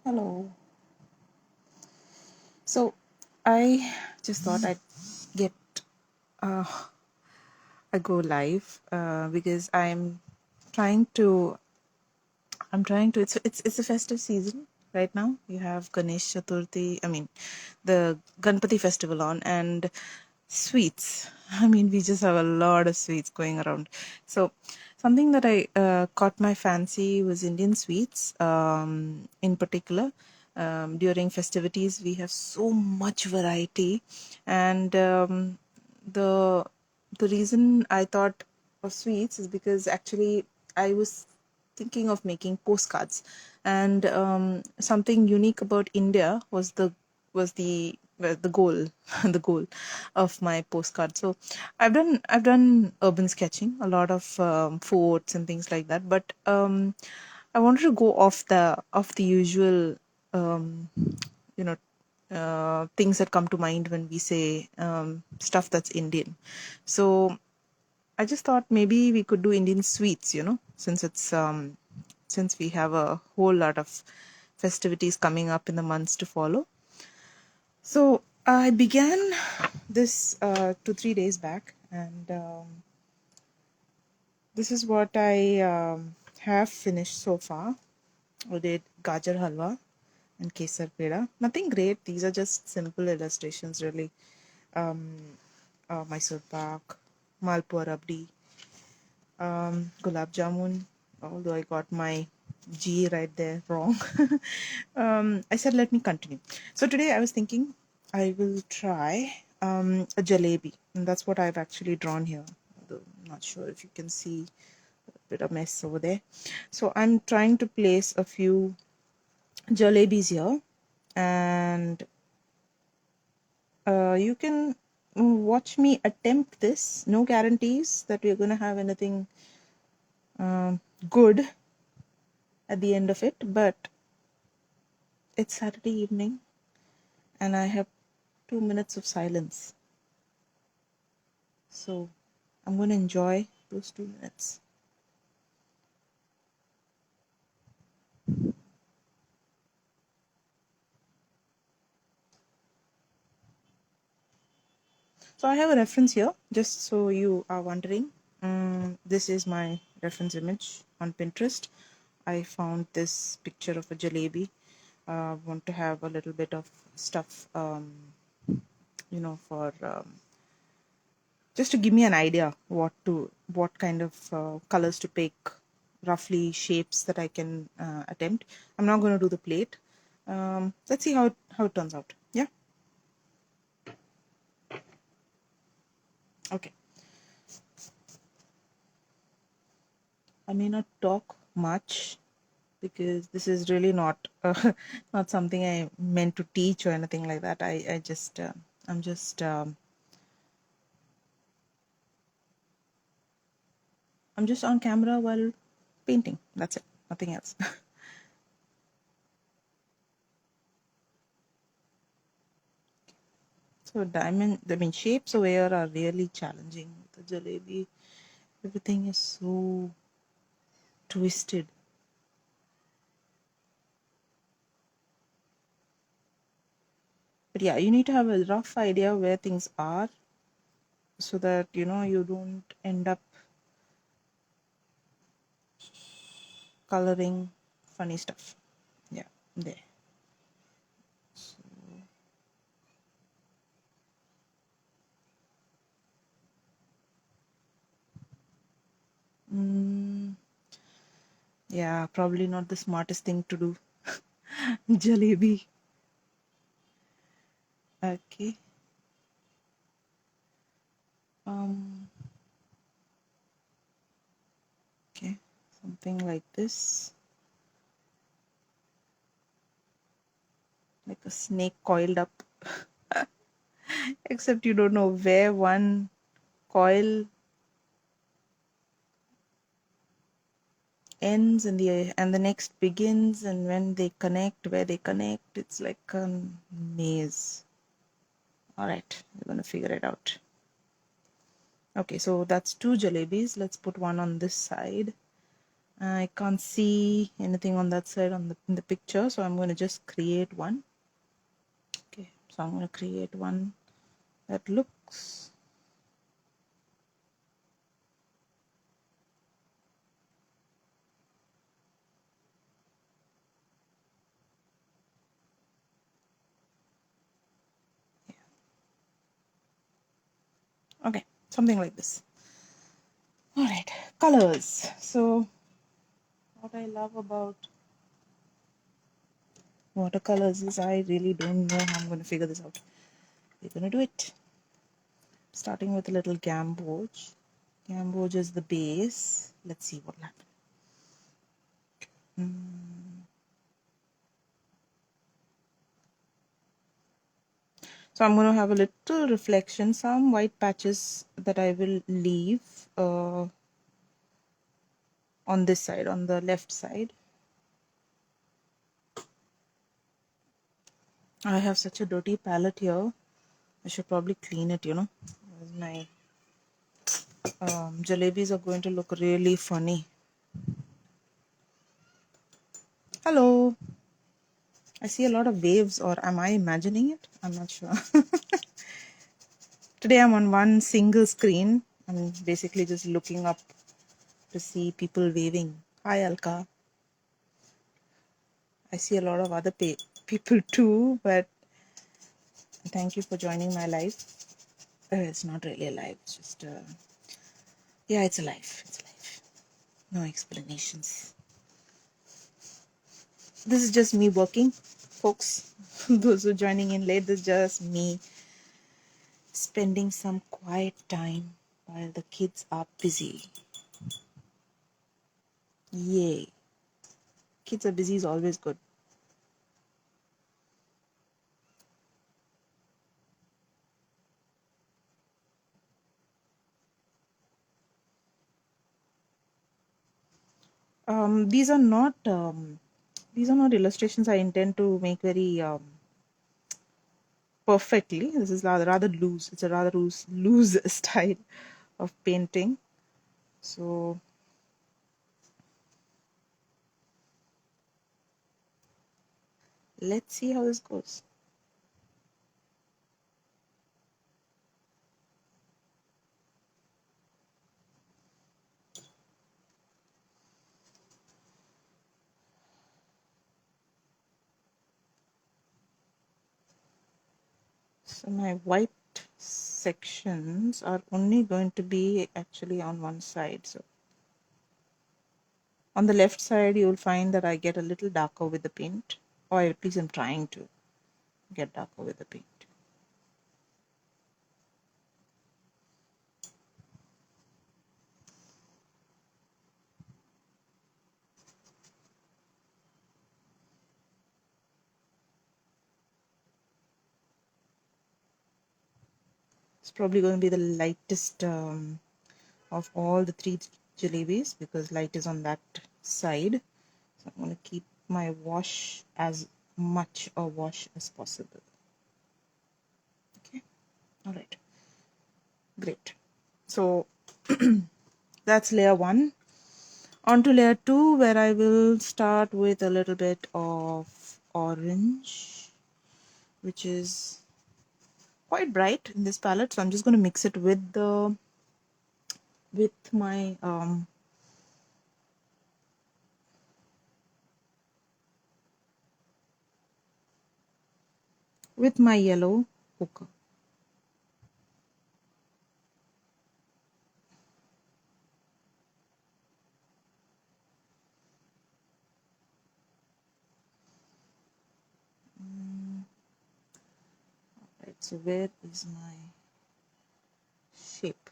Hello. So I just thought I'd get uh, a go live because I'm trying to it's a festive season right now. You have Ganesh Chaturthi, I mean the Ganpati festival on, and sweets. I mean, we just have a lot of sweets going around. So something that I caught my fancy was Indian sweets, in particular. During festivities, we have so much variety, and the the reason I thought of sweets is because actually I was thinking of making postcards, and something unique about India was the goal the goal of my postcard. So I've done urban sketching, a lot of forts and things like that, but I wanted to go off the usual um, you know things that come to mind when we say stuff that's Indian. So I just thought maybe we could do Indian sweets, since we have a whole lot of festivities coming up in the months to follow. So I began this 2 3 days back, and this is what I have finished so far. I did gajar halwa and kesar peda. Nothing great. These are just simple illustrations, really. Um, Mysore pak, malpua rabdi, gulab jamun. Although I got my G right there wrong. I said let me continue. So today I was thinking I will try a jalebi, and that's what I've actually drawn here. Although I'm not sure if you can see a bit of mess over there. So I'm trying to place a few jalebis here, and you can watch me attempt this. No guarantees that we're going to have anything good at the end of it, but it's Saturday evening and I have 2 minutes of silence. So I'm going to enjoy those 2 minutes. So I have a reference here, just so you are wondering. This is my reference image on Pinterest. I found this picture of a jalebi. Want to have a little bit of stuff, for just to give me an idea what kind of colors to pick, roughly shapes that I can attempt. I'm not going to do the plate. Let's see how it turns out. Yeah. Okay. I may not talk much because this is really not not something I meant to teach or anything like that. I just I'm just I'm just on camera while painting. That's it. Nothing else. So shapes over here are really challenging. The jalebi, everything is so twisted. But yeah, you need to have a rough idea where things are so that you don't end up coloring funny stuff. Yeah, there. So, yeah, probably not the smartest thing to do. Jalebi. Okay. Um. Okay. Something like this, like a snake coiled up. Except you don't know where one coil ends and the next begins, and when they connect, where they connect, it's like a maze. All right, we're gonna figure it out. Okay, so that's two jalebis. Let's put one on this side. I can't see anything on that side in the picture, so I'm going to just create one. Okay, so I'm going to create one that looks okay, something like this. All right, colors. So what I love about watercolors is I really don't know how I'm going to figure this out. We're going to do it. Starting with a little gamboge. Gamboge is the base. Let's see what happens. So I'm going to have a little reflection, some white patches that I will leave on this side, on the left side. I have such a dirty palette here. I should probably clean it, My jalebis are going to look really funny. Hello. I see a lot of waves, or am I imagining it? I'm not sure. Today I'm on one single screen. I'm basically just looking up to see people waving. Hi, Alka. I see a lot of other people too, but thank you for joining my live. It's not really a live, it's just, yeah, it's a live. It's a live. No explanations. This is just me working, folks. Those who are joining in late, this is just me spending some quiet time while the kids are busy. Yay. Kids are busy is always good. These are not illustrations I intend to make very perfectly. This is rather loose. It's a rather loose style of painting. So let's see how this goes. So my white sections are only going to be actually on one side. So on the left side, you'll find that I get a little darker with the paint, or at least I'm trying to get darker with the paint. It's probably going to be the lightest of all the three jalebis because light is on that side. So I'm going to keep my wash as much a wash as possible. Okay, all right, great. So that's layer one. On to layer two, where I will start with a little bit of orange, which is quite bright in this palette. So I'm just going to mix it with my yellow ochre. Right, so where is my shape?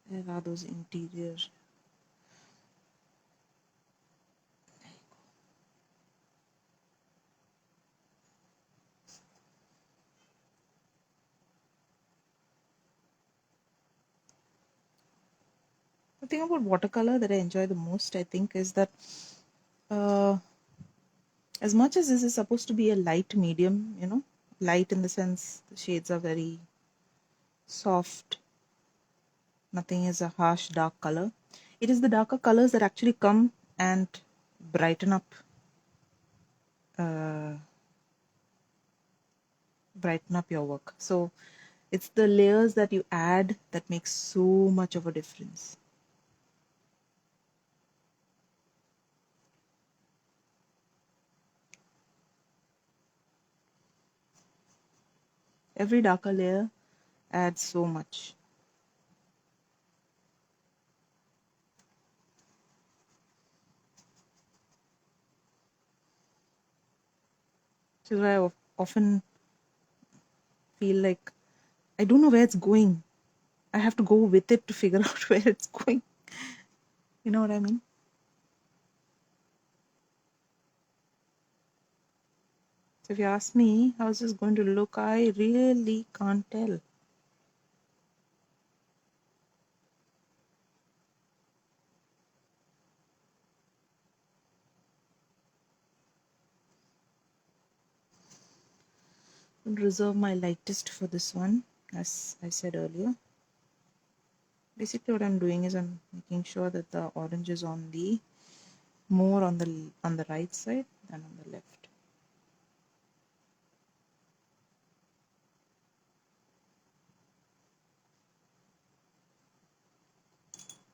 Where are those interior? The thing about watercolor that I enjoy the most, I think, is that as much as this is supposed to be a light medium, light in the sense the shades are very soft, nothing is a harsh dark color. It is the darker colors that actually come and brighten up uh, your work. So it's the layers that you add that makes so much of a difference. Every darker layer adds so much. Which is why I often feel like I don't know where it's going. I have to go with it to figure out where it's going. You know what I mean? So if you ask me how's this going to look, I really can't tell. I'll reserve my lightest for this one, as I said earlier. Basically what I'm doing is I'm making sure that the orange is on the more on the right side than on the left.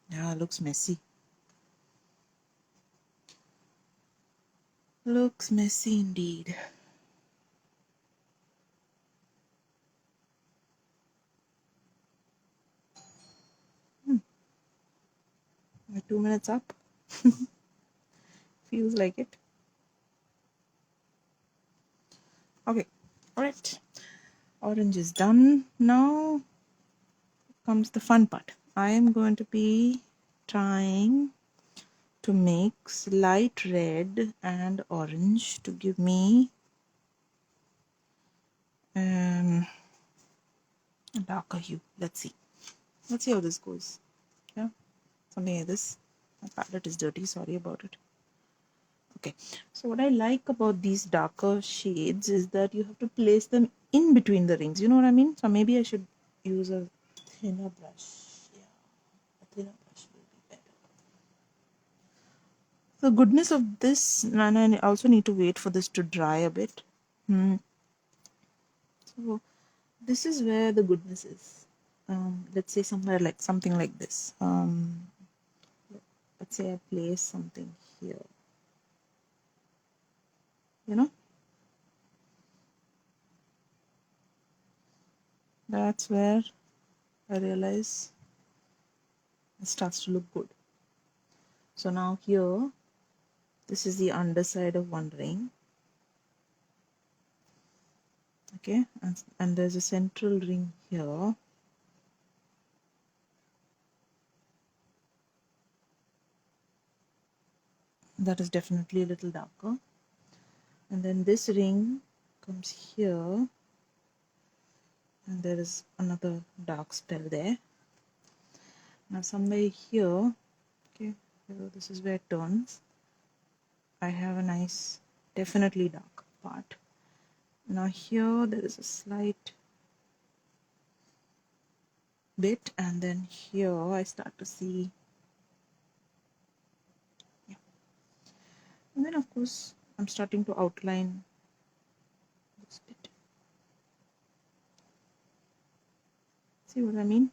Yeah, looks messy. Looks messy indeed. We're 2 minutes up. Feels like it. Okay, alright. Orange is done. Now comes the fun part. I am going to be trying to mix light red and orange to give me a darker hue. Let's see how this goes. Yeah, something like this. My palette is dirty, sorry about it. Okay, so what I like about these darker shades is that you have to place them in between the rings, you know what I mean? So maybe I should use a thinner brush. Yeah, a thinner brush will be better. The goodness of this, and I also need to wait for this to dry a bit. So this is where the goodness is. Let's say something like this. Let's say I place something here. You know, that's where I realize it starts to look good. So now here, this is the underside of one ring. Okay, and there's a central ring here. That is definitely a little darker. And then this ring comes here, and there is another dark spell there. Now somewhere here, okay, so this is where it turns. I have a nice, definitely dark part. Now here there is a slight bit, and then here I start to see, yeah. And then of course I'm starting to outline this bit. See what I mean?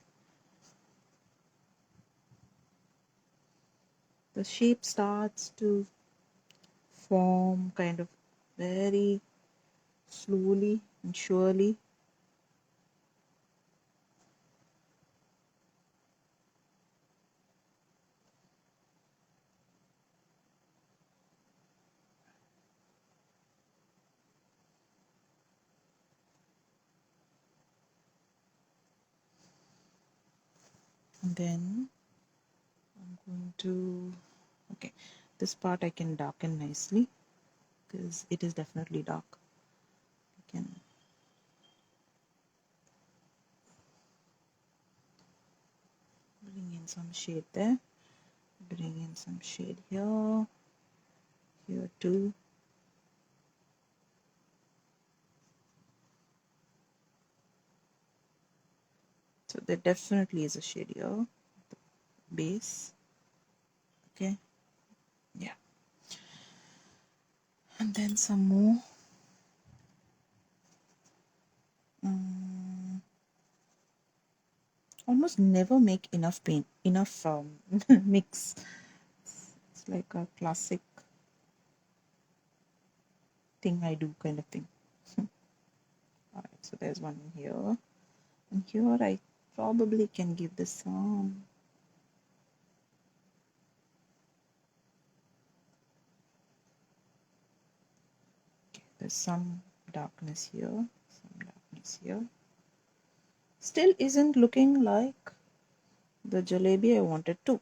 The shape starts to form kind of very slowly and surely. And then I'm going to, okay, this part I can darken nicely because it is definitely dark. I can bring in some shade there, bring in some shade here, here too. So there definitely is a shade here, the base. Okay, yeah, and then some more. Almost never make enough paint, enough mix. It's like a classic thing I do, kind of thing. All right, so there's one here, and here I probably can give this some. Okay, there's some darkness here, some darkness here. Still isn't looking like the jalebi I wanted to.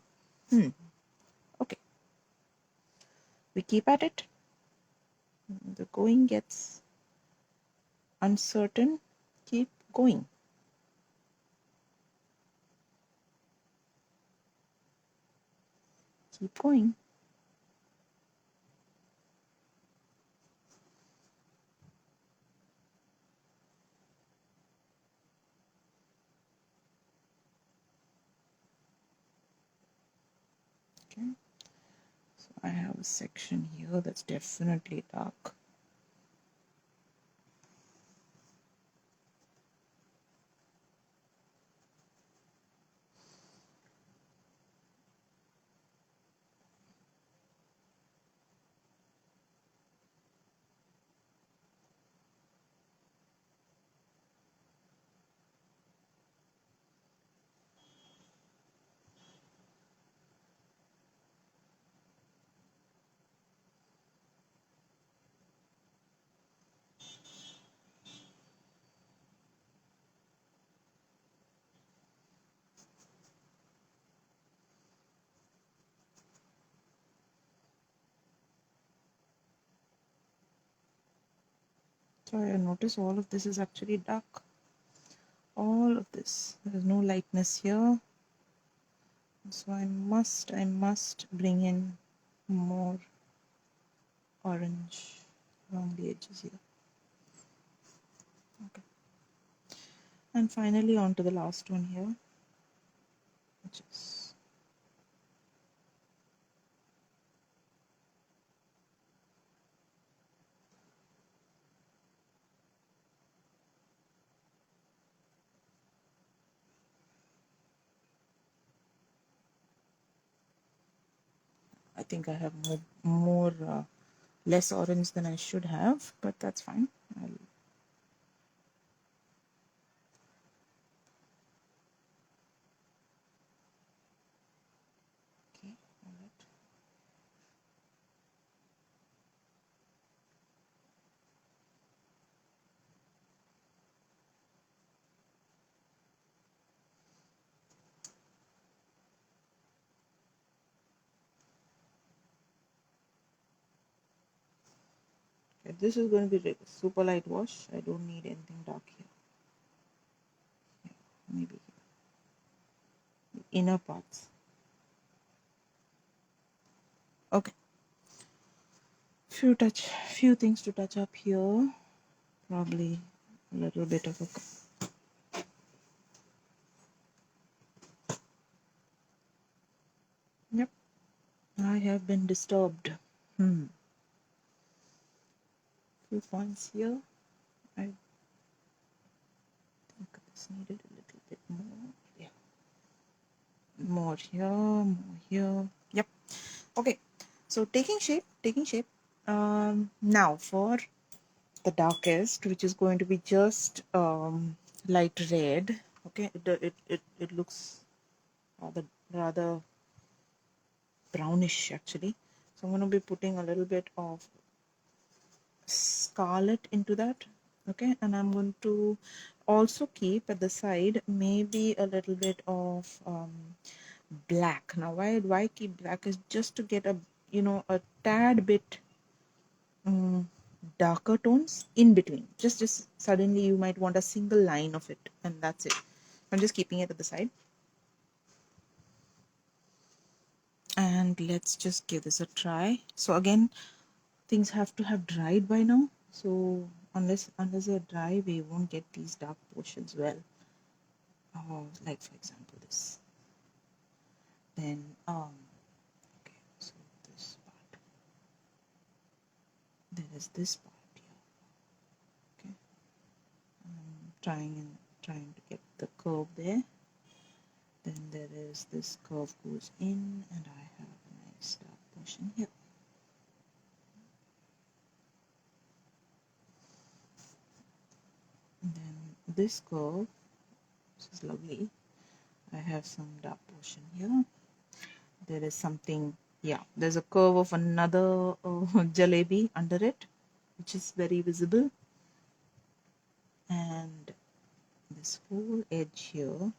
Okay, we keep at it. The going gets uncertain. Keep going. Keep going. Okay, so I have a section here that's definitely dark. So I notice all of this is actually dark. All of this. There is no lightness here. So I must bring in more orange along the edges here. Okay. And finally on to the last one here, which is I think I have more less orange than I should have, but that's fine. Okay, all right. Okay, this is going to be super light wash. I don't need anything dark here. Yeah, maybe the inner parts. Okay. Few things to touch up here. Probably a little bit of a. Yep. I have been disturbed. Few points here. I think this needed a little bit more. Yeah. More here, more here. Yep. Okay. So taking shape. Now for the darkest, which is going to be just light red. Okay. It looks rather brownish actually. So I'm going to be putting a little bit of scarlet into that. Okay, and I'm going to also keep at the side maybe a little bit of black. Now why keep black is just to get a tad bit darker tones in between. Just suddenly you might want a single line of it, and that's it. I'm just keeping it at the side. And let's just give this a try. So again, things have to have dried by now, so unless they're dry we won't get these dark portions well. Like for example this. Then okay, is this part here. Okay, I'm trying to get the curve there. Then there is this curve goes in, and I have a nice dark portion here. And then this curve, this is lovely. I have some dark portion here. There is something, yeah, there's a curve of another jalebi under it, which is very visible. And this whole edge here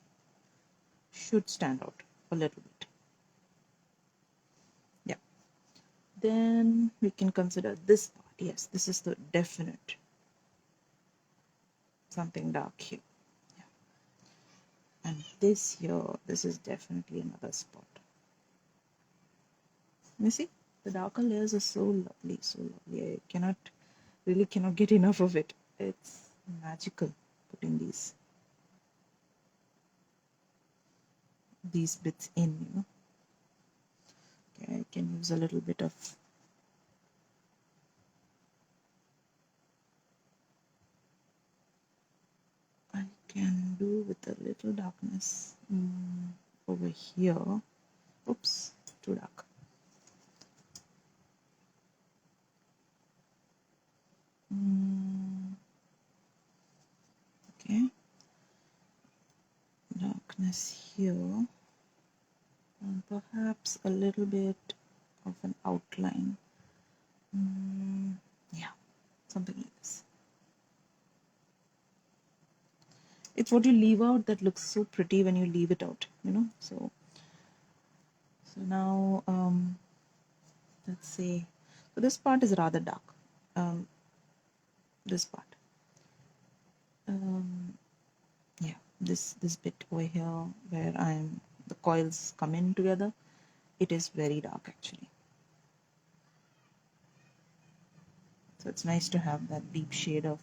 should stand out a little bit. Yeah. Then we can consider this part. Yes, this is the definite something dark here. Yeah. And this here, this is definitely another spot. You see, the darker layers are so lovely, so lovely. I really cannot get enough of it. It's magical putting these bits in, you know. Okay, I can use a little bit of I can do with a little darkness over here. Oops, too dark. Okay, darkness here, and perhaps a little bit of an outline. Yeah, something like this. It's what you leave out that looks so pretty when you leave it out, you know. So now let's say, so this part is rather dark. This part. Yeah, this bit over here where the coils come in together, it is very dark actually. So it's nice to have that deep shade of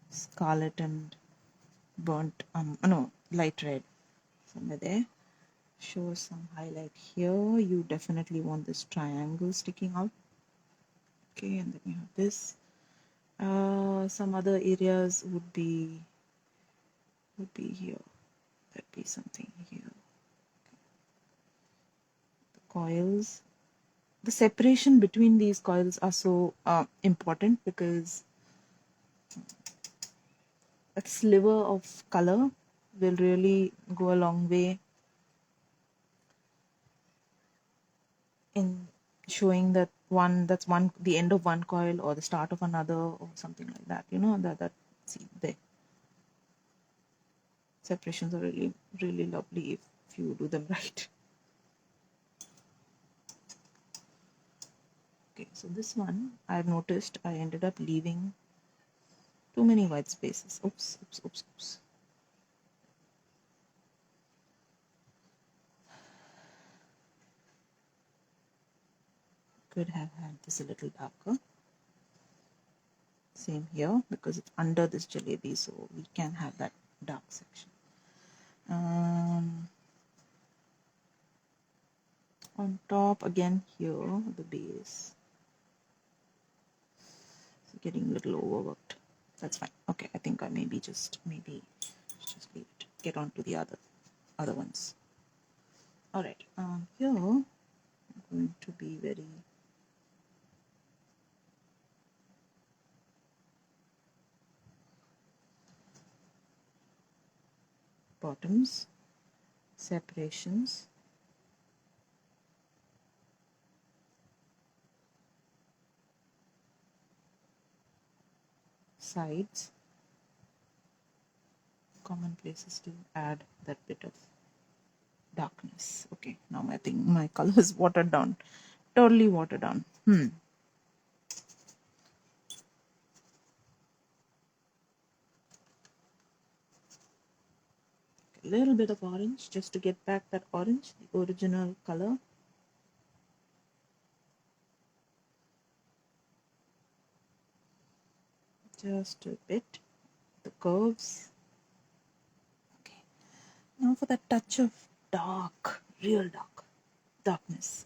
scarlet and burnt no, light red somewhere there. Show some highlight here. You definitely want this triangle sticking out. Okay, and then you have this. Some other areas would be here. There'd be something here. Okay. The coils. The separation between these coils are so important because a sliver of color will really go a long way in showing that the end of one coil or the start of another or something like that, you know, that see there, separations are really really lovely if you do them right. Okay, so this one I've noticed I ended up leaving too many white spaces. Oops. Could have had this a little darker. Same here because it's under this jalebi, so we can have that dark section. On top again here, the base. It's getting a little overworked. That's fine. Okay, I think I maybe just leave it. Get on to the other ones. All right. Here I'm going to be very bottoms, separations, sides, common places to add that bit of darkness. Okay, now I think my color is watered down, totally watered down. A little bit of orange just to get back that orange, the original color. Just a bit, the curves. Okay, now for that touch of dark, real darkness.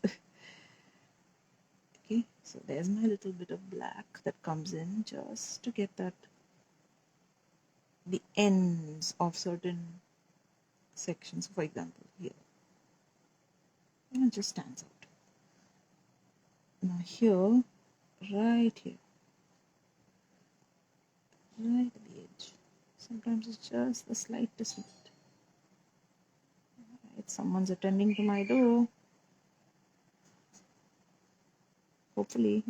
Okay, So there's my little bit of black that comes in just to get that the ends of certain sections. For example, here, and it just stands out. Now here, right here, right at the edge. Sometimes it's just the slightest bit. Right, someone's attending to my door. Hopefully.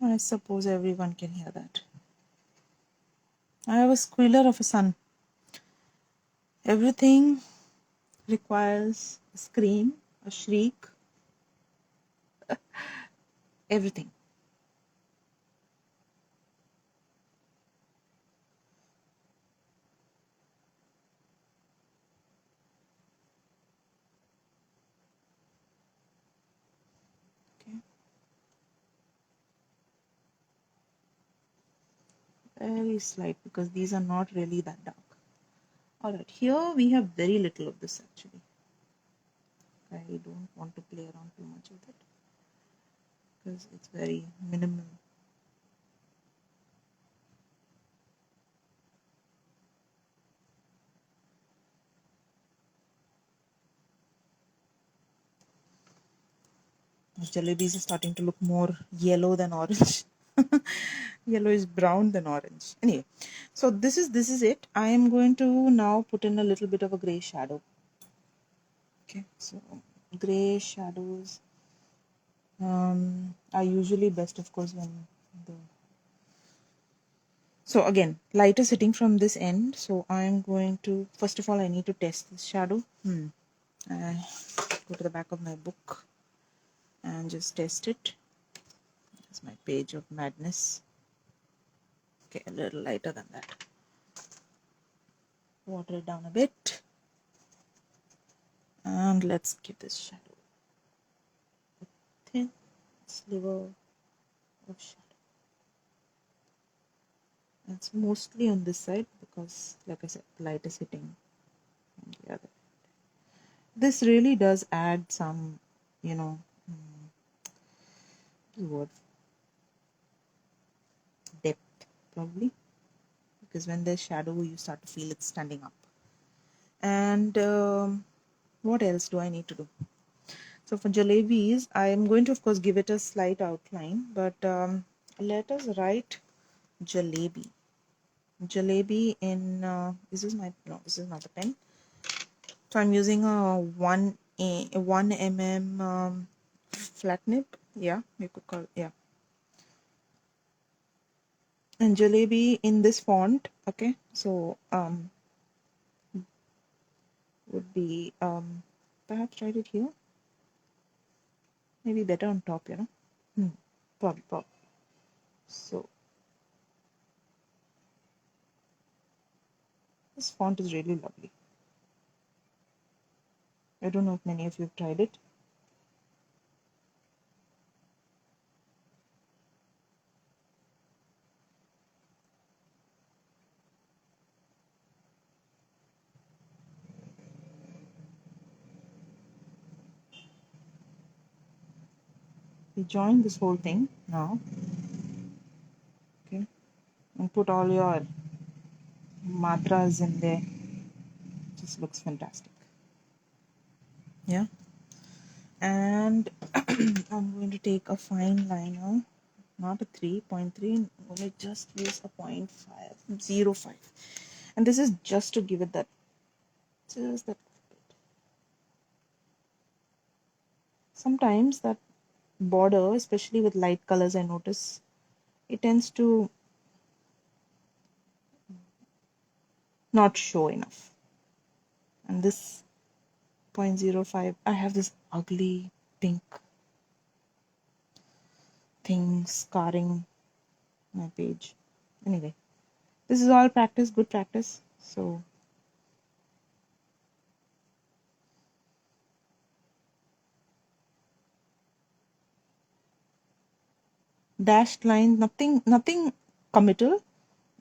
I suppose everyone can hear that. I have a squealer of a son. Everything requires a scream, a shriek, everything. Okay. Very slight because these are not really that dark. Alright, here we have very little of this actually. I don't want to play around too much with it because it's very minimal. The jalebis are starting to look more yellow than orange. Yellow is brown than orange. Anyway, so this is it. I am going to now put in a little bit of a gray shadow. Okay, so gray shadows are usually best, of course, when the so again light is sitting from this end. So I'm going to first of all I need to test this shadow. I go to the back of my book and just test it. That's my page of madness. Okay, a little lighter than that. Water it down a bit. And let's give this shadow a thin sliver of shadow. It's mostly on this side because, like I said, light is hitting on the other. This really does add some, you know, word depth probably, because when there's shadow, you start to feel it standing up. And what else do I need to do? So for jalebis, I am going to, of course, give it a slight outline, but let us write jalebi. Jalebi in this is not a pen. So I'm using a 1 mm flat nib. Yeah, you could call yeah. And jalebi in this font. Okay, so would be perhaps write it here. Maybe better on top, you know. Probably. So this font is really lovely. I don't know if many of you have tried it. We join this whole thing now. Okay, and put all your matras in there. Just looks fantastic. Yeah. And I'm going to take a fine liner, not a 3.3. I'm going to just use a 0.505, and this is just to give it that just that bit. Sometimes that border, especially with light colors, I notice it tends to not show enough. And this 0.05, I have this ugly pink thing scarring my page. Anyway, this is all practice, good practice. So dashed line, nothing committal,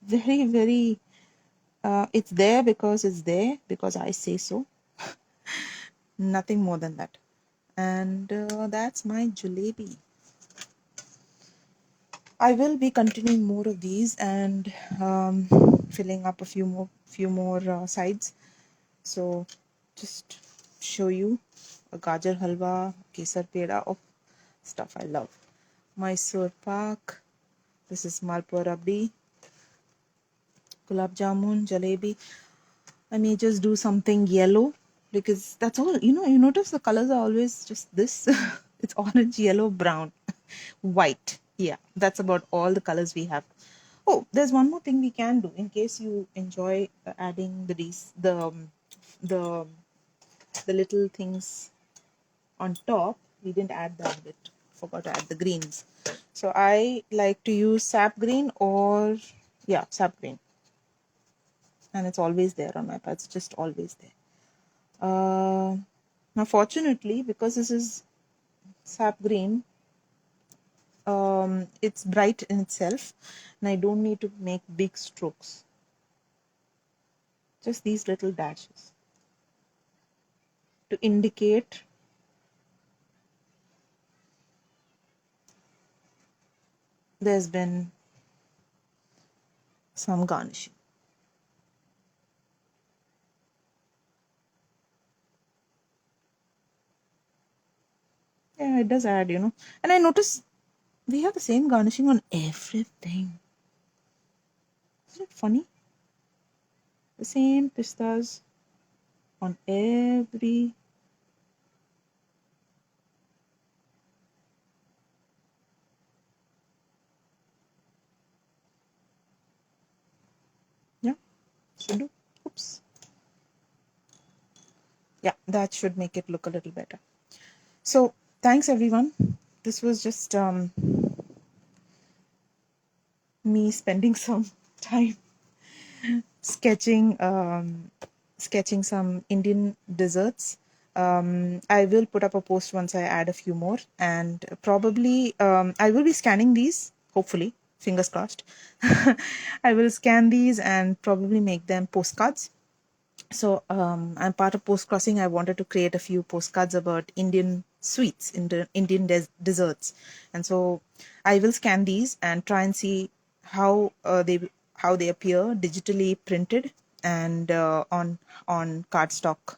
very, very, it's there because I say so. Nothing more than that. And that's my jalebi. I will be continuing more of these and filling up a few more sides. So just show you a gajar halwa, kesar peda of stuff I love. Mysore pak. This is malpua rabdi, gulab jamun, jalebi. I may just do something yellow because that's all. You notice the colors are always just this. It's orange, yellow, brown, white. Yeah, that's about all the colors we have. Oh, there's one more thing we can do in case you enjoy adding the the little things on top. We didn't add that bit. Forgot to add the greens. So I like to use sap green or yeah, sap green, and it's always there on my pad. It's just always there. Now, fortunately, because this is sap green, it's bright in itself, and I don't need to make big strokes. Just these little dashes to indicate there's been some garnishing. Yeah, it does add, And I notice we have the same garnishing on everything. Isn't it funny? The same pistas on every. Yeah, should do. Oops. Yeah, that should make it look a little better. So thanks everyone. This was just me spending some time sketching sketching some Indian desserts. I will put up a post once I add a few more, and probably I will be scanning these. Hopefully, fingers crossed. I will scan these and probably make them postcards. So I'm part of Post Crossing. I wanted to create a few postcards about Indian sweets, Indian desserts, and so I will scan these and try and see how they appear digitally printed and on cardstock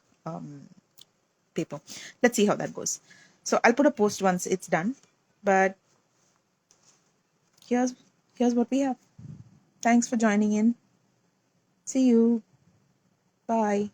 paper. Let's see how that goes. So I'll put a post once it's done. But here's what we have. Thanks for joining in. See you. Bye.